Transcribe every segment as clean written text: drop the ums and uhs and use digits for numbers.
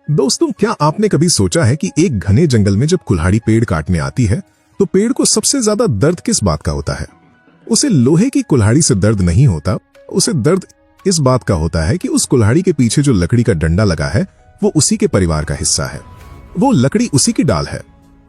दोस्तों, क्या आपने कभी सोचा है कि एक घने जंगल में जब कुल्हाड़ी पेड़ काटने आती है तो पेड़ को सबसे ज्यादा दर्द किस बात का होता है? उसे लोहे की कुल्हाड़ी से दर्द नहीं होता, उसे दर्द इस बात का होता है कि उस कुल्हाड़ी के पीछे जो लकड़ी का डंडा लगा है वो उसी के परिवार का हिस्सा है, वो लकड़ी उसी की डाल है।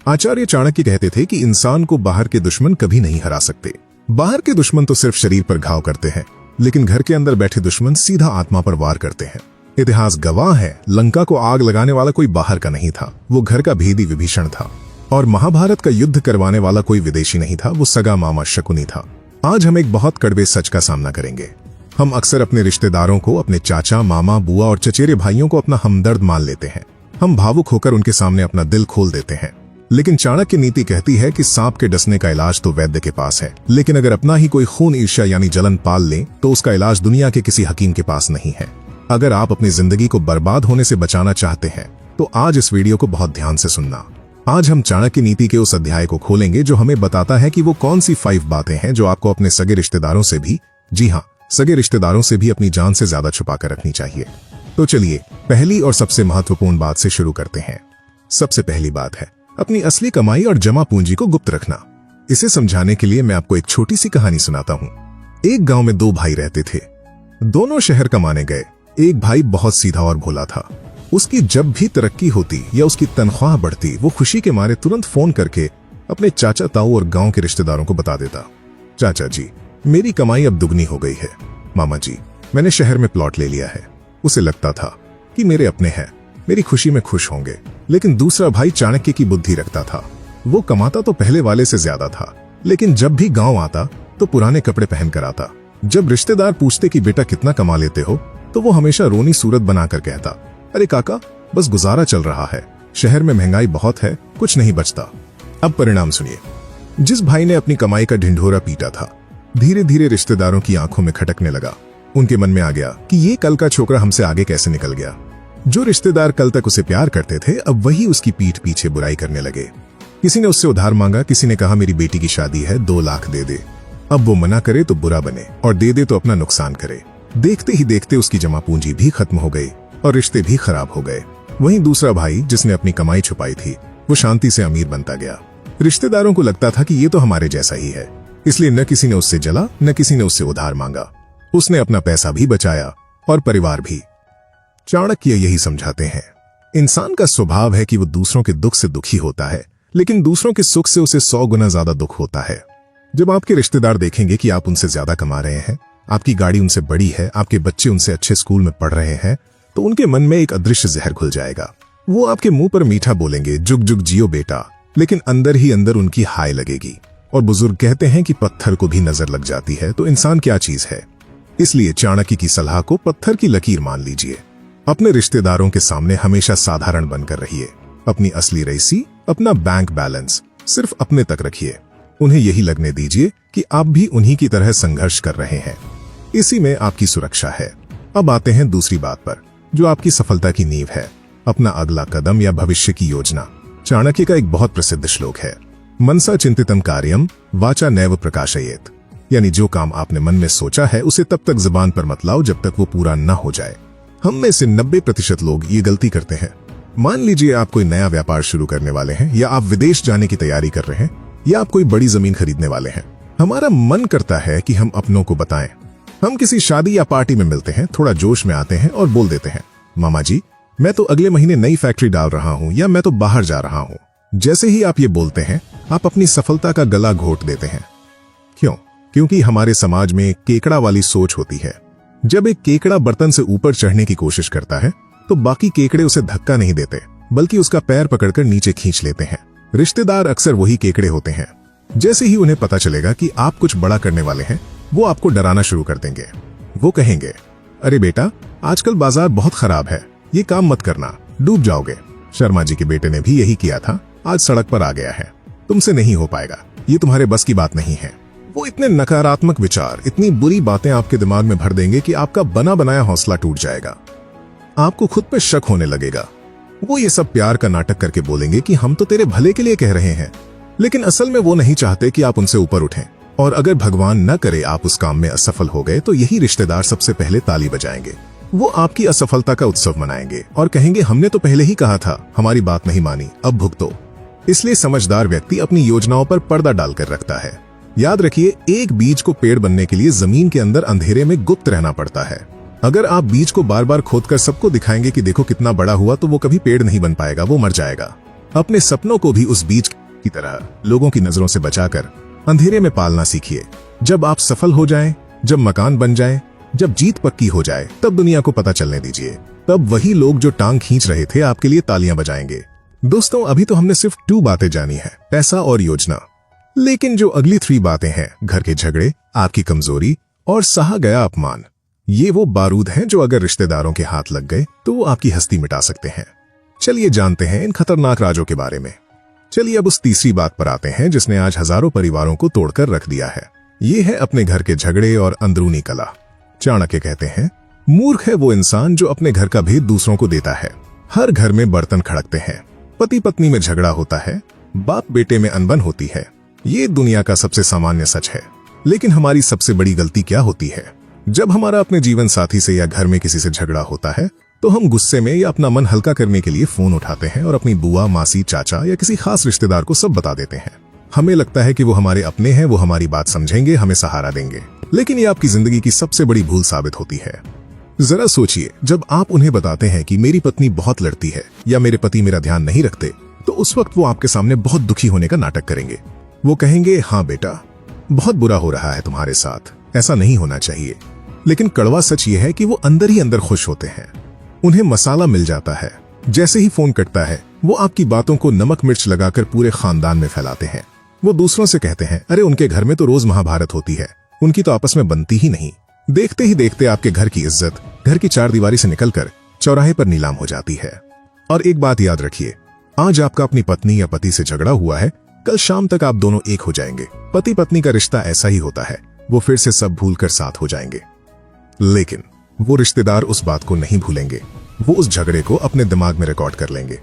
आचार्य चाणक्य कहते थे कि इंसान को बाहर के दुश्मन कभी नहीं हरा सकते। बाहर के दुश्मन तो सिर्फ शरीर पर घाव करते हैं, लेकिन घर के अंदर बैठे दुश्मन सीधा आत्मा पर वार करते हैं। इतिहास गवाह है, लंका को आग लगाने वाला कोई बाहर का नहीं था, वो घर का भेदी विभीषण था। और महाभारत का युद्ध करवाने वाला कोई विदेशी नहीं था, वो सगा मामा शकुनी था। आज हम एक बहुत कड़वे सच का सामना करेंगे। हम अक्सर अपने रिश्तेदारों को, अपने चाचा, मामा, बुआ और चचेरे भाइयों को अपना हमदर्द मान लेते हैं। हम भावुक होकर उनके सामने अपना दिल खोल देते हैं। लेकिन चाणक्य नीति कहती है कि सांप के डसने का इलाज तो वैद्य के पास है, लेकिन अगर अपना ही कोई खून, ईर्ष्या यानी जलन पाल ले तो उसका इलाज दुनिया के किसी हकीम के पास नहीं है। अगर आप अपनी जिंदगी को बर्बाद होने से बचाना चाहते हैं तो आज इस वीडियो को बहुत ध्यान से सुनना। आज हम चाणक्य नीति के उस अध्याय को खोलेंगे जो हमें बताता है कि वो कौन सी 5 बातें हैं जो आपको अपने सगे रिश्तेदारों से भी, जी हाँ, सगे रिश्तेदारों से भी अपनी जान से ज्यादा छुपा कर रखनी चाहिए। तो चलिए पहली और सबसे महत्वपूर्ण बात से शुरू करते हैं। सबसे पहली बात है अपनी असली कमाई और जमा पूंजी को गुप्त रखना। इसे समझाने के लिए मैं आपको एक छोटी सी कहानी सुनाता हूँ। एक गांव में 2 भाई रहते थे। दोनों शहर कमाने गए। एक भाई बहुत सीधा और भोला था। उसकी जब भी तरक्की होती या उसकी तनख्वाह बढ़ती, वो खुशी के मारे तुरंत फोन करके अपने चाचा, ताऊ और गांव के रिश्तेदारों को बता देता। चाचा जी, मेरी कमाई अब दुगनी हो गई है। मामा जी, मैंने शहर में प्लॉट ले लिया है। उसे लगता था कि मेरे अपने हैं, मेरी खुशी में खुश होंगे। लेकिन दूसरा भाई चाणक्य की बुद्धि रखता था। वो कमाता तो पहले वाले से ज्यादा था, लेकिन जब भी गांव आता तो पुराने कपड़े पहनकर आता। जब रिश्तेदार पूछते कि बेटा कितना कमा लेते हो, तो वो हमेशा रोनी सूरत बनाकर कहता, अरे काका, बस गुजारा चल रहा है, शहर में महंगाई बहुत है, कुछ नहीं बचता। अब परिणाम सुनिए। जिस भाई ने अपनी कमाई का ढिंढोरा पीटा था, धीरे धीरे रिश्तेदारों की आंखों में खटकने लगा। उनके मन में आ गया कि ये कल का छोकरा हमसे आगे कैसे निकल गया। जो रिश्तेदार कल तक उसे प्यार करते थे, अब वही उसकी पीठ पीछे बुराई करने लगे। किसी ने उससे उधार मांगा, किसी ने कहा मेरी बेटी की शादी है, 2 लाख दे दे। अब वो मना करे तो बुरा बने और दे दे तो अपना नुकसान करे। देखते ही देखते उसकी जमा पूंजी भी खत्म हो गई और रिश्ते भी खराब हो गए। वहीं दूसरा भाई, जिसने अपनी कमाई छुपाई थी, वो शांति से अमीर बनता गया। रिश्तेदारों को लगता था कि ये तो हमारे जैसा ही है, इसलिए न किसी ने उससे जला, न किसी ने उससे उधार मांगा। उसने अपना पैसा भी बचाया और परिवार भी। चाणक्य यही समझाते हैं, इंसान का स्वभाव है कि वो दूसरों के दुख से दुखी होता है, लेकिन दूसरों के सुख से उसे 100 गुना ज्यादा दुख होता है। जब आपके रिश्तेदार देखेंगे कि आप उनसे ज्यादा कमा रहे हैं, आपकी गाड़ी उनसे बड़ी है, आपके बच्चे उनसे अच्छे स्कूल में पढ़ रहे हैं, तो उनके मन में एक अदृश्य जहर घुल जाएगा। वो आपके मुंह पर मीठा बोलेंगे, जुग जुग जियो बेटा, लेकिन अंदर ही अंदर उनकी हाय लगेगी। और बुजुर्ग कहते हैं कि पत्थर को भी नजर लग जाती है, तो इंसान क्या चीज है। इसलिए चाणक्य की सलाह को पत्थर की लकीर मान लीजिए। अपने रिश्तेदारों के सामने हमेशा साधारण बनकर रहिए। अपनी असली रईसी, अपना बैंक बैलेंस सिर्फ अपने तक रखिए। उन्हें यही लगने दीजिए कि आप भी उन्हीं की तरह संघर्ष कर रहे हैं। इसी में आपकी सुरक्षा है। अब आते हैं दूसरी बात पर, जो आपकी सफलता की नींव है, अपना अगला कदम या भविष्य की योजना। चाणक्य का एक बहुत प्रसिद्ध श्लोक है, मनसा चिंतितम कार्यम वाचा नैव प्रकाशयेत, यानी जो काम आपने मन में सोचा है उसे तब तक जुबान पर मत लाओ जब तक वो पूरा न हो जाए। हम में से 90% लोग ये गलती करते हैं। मान लीजिए आप कोई नया व्यापार शुरू करने वाले हैं, या आप विदेश जाने की तैयारी कर रहे हैं, या आप कोई बड़ी जमीन खरीदने वाले हैं। हमारा मन करता है कि हम अपनों को बताएं। हम किसी शादी या पार्टी में मिलते हैं, थोड़ा जोश में आते हैं और बोल देते हैं, मामा जी, मैं तो अगले महीने नई फैक्ट्री डाल रहा हूं, या मैं तो बाहर जा रहा हूं। जैसे ही आप ये बोलते हैं, आप अपनी सफलता का गला घोट देते हैं। क्यों? क्योंकि हमारे समाज में केकड़ा वाली सोच होती है। जब एक केकड़ा बर्तन से ऊपर चढ़ने की कोशिश करता है तो बाकी केकड़े उसे धक्का नहीं देते, बल्कि उसका पैर पकड़कर नीचे खींच लेते हैं। रिश्तेदार अक्सर वही केकड़े होते हैं। जैसे ही उन्हें पता चलेगा कि आप कुछ बड़ा करने वाले हैं, वो आपको डराना शुरू कर देंगे। वो कहेंगे, अरे बेटा, आजकल बाजार बहुत खराब है, ये काम मत करना, डूब जाओगे। शर्मा जी के बेटे ने भी यही किया था, आज सड़क पर आ गया है, तुमसे नहीं हो पाएगा, ये तुम्हारे बस की बात नहीं है। वो इतने नकारात्मक विचार, इतनी बुरी बातें आपके दिमाग में भर देंगे कि आपका बना बनाया हौसला टूट जाएगा। आपको खुद पे शक होने लगेगा। वो ये सब प्यार का नाटक करके बोलेंगे कि हम तो तेरे भले के लिए कह रहे हैं, लेकिन असल में वो नहीं चाहते कि आप उनसे ऊपर उठें। और अगर भगवान न करे आप उस काम में असफल हो गए, तो यही रिश्तेदार सबसे पहले ताली बजाएंगे। वो आपकी असफलता का उत्सव मनाएंगे और कहेंगे हमने तो पहले ही कहा था, हमारी बात नहीं मानी, अब भुगतो। इसलिए समझदार व्यक्ति अपनी योजनाओं पर पर्दा डालकर रखता है। याद रखिए, एक बीज को पेड़ बनने के लिए जमीन के अंदर अंधेरे में गुप्त रहना पड़ता है। अगर आप बीज को बार बार खोदकर सबको दिखाएंगे कि देखो कितना बड़ा हुआ, तो वो कभी पेड़ नहीं बन पाएगा, वो मर जाएगा। अपने सपनों को भी उस बीज की तरह लोगों की नजरों से बचाकर अंधेरे में पालना सीखिए। जब आप सफल हो जाएं, जब मकान बन जाए, जब जीत पक्की हो जाए, तब दुनिया को पता चलने दीजिए। तब वही लोग जो टांग खींच रहे थे आपके लिए तालियां बजाएंगे। दोस्तों, अभी तो हमने सिर्फ 2 बातें जानी है, पैसा और योजना। लेकिन जो अगली 3 बातें हैं, घर के झगड़े, आपकी कमजोरी और सहा गया अपमान, ये वो बारूद हैं जो अगर रिश्तेदारों के हाथ लग गए तो वो आपकी हस्ती मिटा सकते हैं। चलिए जानते हैं इन खतरनाक राजों के बारे में। चलिए अब उस तीसरी बात पर आते हैं जिसने आज हजारों परिवारों को तोड़कर रख दिया है। ये है अपने घर के झगड़े और अंदरूनी कला। चाणक्य कहते हैं, मूर्ख है वो इंसान जो अपने घर का भेद दूसरों को देता है। हर घर में बर्तन खड़कते हैं, पति पत्नी में झगड़ा होता है, बाप बेटे में अनबन होती है। ये दुनिया का सबसे सामान्य सच है। लेकिन हमारी सबसे बड़ी गलती क्या होती है? जब हमारा अपने जीवन साथी से या घर में किसी से झगड़ा होता है तो हम गुस्से में या अपना मन हल्का करने के लिए फोन उठाते हैं और अपनी बुआ, मासी, चाचा या किसी खास रिश्तेदार को सब बता देते हैं। हमें लगता है कि वो हमारे अपने हैं, वो हमारी बात समझेंगे, हमें सहारा देंगे। लेकिन ये आपकी जिंदगी की सबसे बड़ी भूल साबित होती है। जरा सोचिए, जब आप उन्हें बताते हैं कि मेरी पत्नी बहुत लड़ती है या मेरे पति मेरा ध्यान नहीं रखते, तो उस वक्त वो आपके सामने बहुत दुखी होने का नाटक करेंगे। वो कहेंगे, हाँ बेटा, बहुत बुरा हो रहा है तुम्हारे साथ, ऐसा नहीं होना चाहिए। लेकिन कड़वा सच ये है कि वो अंदर ही अंदर खुश होते हैं। उन्हें मसाला मिल जाता है। जैसे ही फोन कटता है, वो आपकी बातों को नमक मिर्च लगाकर पूरे खानदान में फैलाते हैं। वो दूसरों से कहते हैं, अरे उनके घर में तो रोज महाभारत होती है, उनकी तो आपस में बनती ही नहीं। देखते ही देखते आपके घर की इज्जत घर की 4 दीवारी से निकलकर चौराहे पर नीलाम हो जाती है। और एक बात याद रखिए, आज आपका अपनी पत्नी या पति से झगड़ा हुआ है, कल शाम तक आप दोनों एक हो जाएंगे। पति पत्नी का रिश्ता ऐसा ही होता है, वो फिर से सब भूलकर साथ हो जाएंगे। लेकिन वो रिश्तेदार उस बात को नहीं भूलेंगे। वो उस झगड़े को अपने दिमाग में रिकॉर्ड कर लेंगे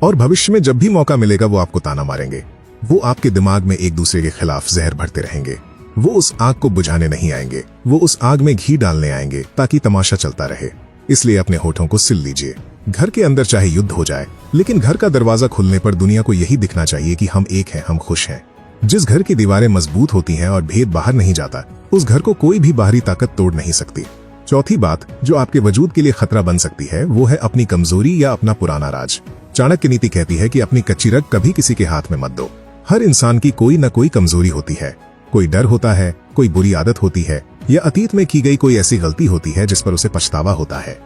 और भविष्य में जब भी मौका मिलेगा वो आपको ताना मारेंगे। वो आपके दिमाग में एक दूसरे के खिलाफ जहर भरते रहेंगे। वो उस आग को बुझाने नहीं आएंगे, वो उस आग में घी डालने आएंगे ताकि तमाशा चलता रहे। इसलिए अपने होठों को सिल लीजिए। घर के अंदर चाहे युद्ध हो जाए, लेकिन घर का दरवाजा खुलने पर दुनिया को यही दिखना चाहिए कि हम एक हैं, हम खुश हैं। जिस घर की दीवारें मजबूत होती हैं और भेद बाहर नहीं जाता, उस घर को कोई भी बाहरी ताकत तोड़ नहीं सकती। चौथी बात जो आपके वजूद के लिए खतरा बन सकती है, वो है अपनी कमजोरी या अपना पुराना राज। चाणक्य नीति कहती है कि अपनी कच्ची रग कभी किसी के हाथ में मत दो। हर इंसान की कोई न कोई कमजोरी होती है। कोई डर होता है, कोई बुरी आदत होती है, या अतीत में की गई कोई ऐसी गलती होती है जिस पर उसे पछतावा होता है।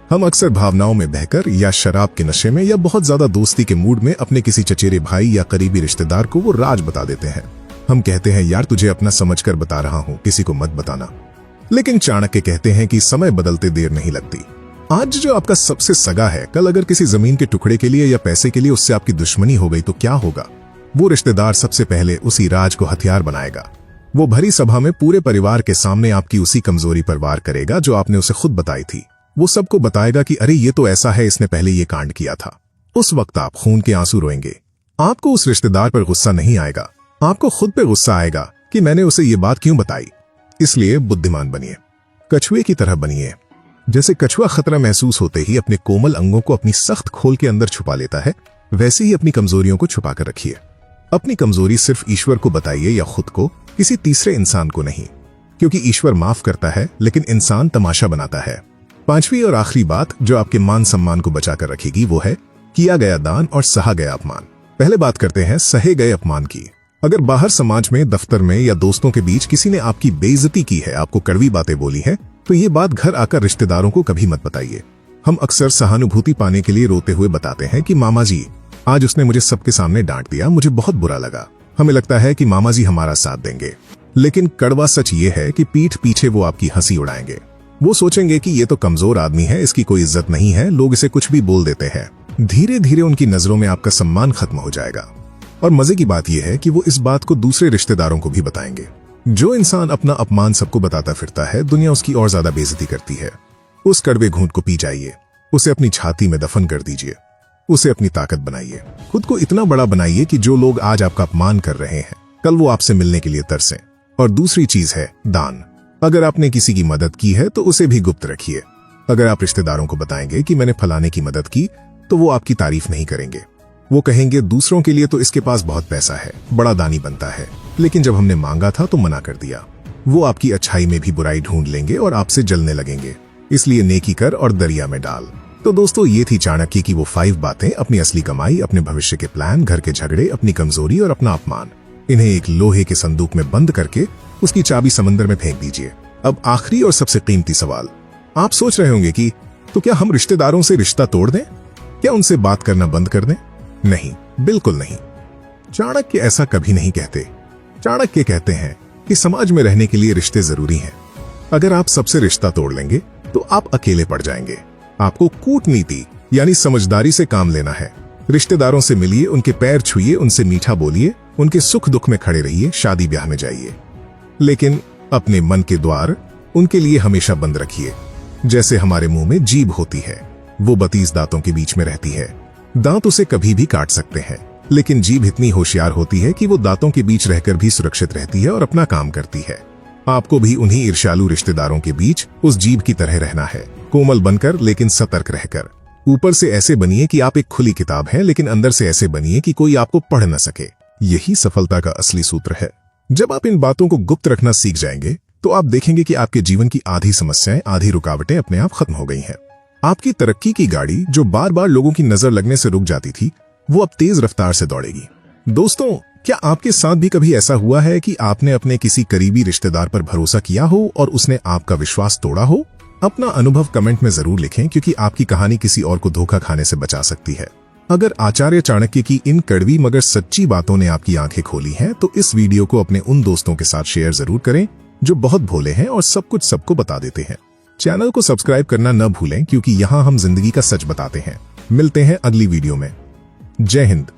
हम अक्सर भावनाओं में बहकर या शराब के नशे में या बहुत ज्यादा दोस्ती के मूड में अपने किसी चचेरे भाई या करीबी रिश्तेदार को वो राज बता देते हैं। हम कहते हैं, यार तुझे अपना समझकर बता रहा हूं, किसी को मत बताना। लेकिन चाणक्य कहते हैं कि समय बदलते देर नहीं लगती। आज जो आपका सबसे सगा है, कल अगर किसी जमीन के टुकड़े के लिए या पैसे के लिए उससे आपकी दुश्मनी हो गई तो क्या होगा? वो रिश्तेदार सबसे पहले उसी राज को हथियार बनाएगा। वो भरी सभा में पूरे परिवार के सामने आपकी उसी कमजोरी पर वार करेगा जो आपने उसे खुद बताई थी। वो सबको बताएगा कि अरे ये तो ऐसा है, इसने पहले ये कांड किया था। उस वक्त आप खून के आंसू रोएंगे। आपको उस रिश्तेदार पर गुस्सा नहीं आएगा, आपको खुद पे गुस्सा आएगा कि मैंने उसे ये बात क्यों बताई। इसलिए बुद्धिमान बनिए, कछुए की तरह बनिए। जैसे कछुआ खतरा महसूस होते ही अपने कोमल अंगों को अपनी सख्त खोल के अंदर छुपा लेता है, वैसे ही अपनी कमजोरियों को छुपा कर रखिए। अपनी कमजोरी सिर्फ ईश्वर को बताइए या खुद को, किसी तीसरे इंसान को नहीं, क्योंकि ईश्वर माफ करता है लेकिन इंसान तमाशा बनाता है। 5वीं और आखिरी बात जो आपके मान सम्मान को बचाकर रखेगी वो है किया गया दान और सहा गया अपमान। पहले बात करते हैं सहे गए अपमान की। अगर बाहर समाज में, दफ्तर में या दोस्तों के बीच किसी ने आपकी बेइज्जती की है, आपको कड़वी बातें बोली है, तो ये बात घर आकर रिश्तेदारों को कभी मत बताइए। हम अक्सर सहानुभूति पाने के लिए रोते हुए बताते हैं कि मामा जी आज उसने मुझे सबके सामने डांट दिया, मुझे बहुत बुरा लगा। हमें लगता है कि मामा जी हमारा साथ देंगे, लेकिन कड़वा सच ये है कि पीठ पीछे वो आपकी हंसी उड़ाएंगे। वो सोचेंगे कि ये तो कमजोर आदमी है, इसकी कोई इज्जत नहीं है, लोग इसे कुछ भी बोल देते हैं। धीरे धीरे उनकी नजरों में आपका सम्मान खत्म हो जाएगा। और मजे की बात यह है कि वो इस बात को दूसरे रिश्तेदारों को भी बताएंगे। जो इंसान अपना अपमान सबको बताता फिरता है, दुनिया उसकी और ज्यादा बेइज्जती करती है। उस कड़वे घूंट को पी जाइए, उसे अपनी छाती में दफन कर दीजिए, उसे अपनी ताकत बनाइए। खुद को इतना बड़ा बनाइए कि जो लोग आज आपका अपमान कर रहे हैं, कल वो आपसे मिलने के लिए तरसें। और दूसरी चीज है दान। अगर आपने किसी की मदद की है तो उसे भी गुप्त रखिए। अगर आप रिश्तेदारों को बताएंगे कि मैंने फलाने की मदद की, तो वो आपकी तारीफ नहीं करेंगे। वो कहेंगे दूसरों के लिए तो इसके पास बहुत पैसा है, बड़ा दानी बनता है, लेकिन जब हमने मांगा था तो मना कर दिया। वो आपकी अच्छाई में भी बुराई ढूंढ लेंगे और आपसे जलने लगेंगे। इसलिए नेकी कर और दरिया में डाल। तो दोस्तों, ये थी चाणक्य की वो 5 बातें। अपनी असली कमाई, अपने भविष्य के प्लान, घर के झगड़े, अपनी कमजोरी और अपना अपमान, इन्हें एक लोहे के संदूक में बंद करके उसकी चाबी समंदर में फेंक दीजिए। अब आखिरी और सबसे कीमती सवाल। आप सोच रहे होंगे कि तो क्या हम रिश्तेदारों से रिश्ता तोड़ दें? क्या उनसे बात करना बंद कर दें? नहीं, बिल्कुल नहीं। चाणक्य ऐसा कभी नहीं कहते। चाणक्य कहते हैं कि समाज में रहने के लिए रिश्ते जरूरी हैं। अगर आप सबसे रिश्ता तोड़ लेंगे तो आप अकेले पड़ जाएंगे। आपको कूटनीति यानी समझदारी से काम लेना है। रिश्तेदारों से मिलिए, उनके पैर छुइए, उनसे मीठा बोलिए, उनके सुख दुख में खड़े रहिए, शादी ब्याह में जाइए। लेकिन अपने मन के द्वार उनके लिए हमेशा बंद रखिए। जैसे हमारे मुंह में जीभ होती है, वो 32 दांतों के बीच में रहती है। दांत उसे कभी भी काट सकते हैं, लेकिन जीभ इतनी होशियार होती है कि वो दांतों के बीच रहकर भी सुरक्षित रहती है और अपना काम करती है। आपको भी उन्हीं ईर्ष्यालु रिश्तेदारों के बीच उस जीभ की तरह रहना है, कोमल बनकर लेकिन सतर्क रहकर। ऊपर से ऐसे बनिए कि आप एक खुली किताब हैं, लेकिन अंदर से ऐसे बनिए कि कोई आपको पढ़ न सके। यही सफलता का असली सूत्र है। जब आप इन बातों को गुप्त रखना सीख जाएंगे तो आप देखेंगे कि आपके जीवन की आधी समस्याएं, आधी रुकावटें अपने आप खत्म हो गई हैं। आपकी तरक्की की गाड़ी जो बार बार लोगों की नजर लगने से रुक जाती थी, वो अब तेज रफ्तार से दौड़ेगी। दोस्तों, क्या आपके साथ भी कभी ऐसा हुआ है कि आपने अपने किसी करीबी रिश्तेदार पर भरोसा किया हो और उसने आपका विश्वास तोड़ा हो? अपना अनुभव कमेंट में जरूर लिखें, क्योंकि आपकी कहानी किसी और को धोखा खाने से बचा सकती है। अगर आचार्य चाणक्य की इन कड़वी मगर सच्ची बातों ने आपकी आंखें खोली हैं, तो इस वीडियो को अपने उन दोस्तों के साथ शेयर जरूर करें जो बहुत भोले हैं और सब कुछ सबको बता देते हैं। चैनल को सब्सक्राइब करना न भूलें, क्योंकि यहाँ हम जिंदगी का सच बताते हैं। मिलते हैं अगली वीडियो में। जय हिंद।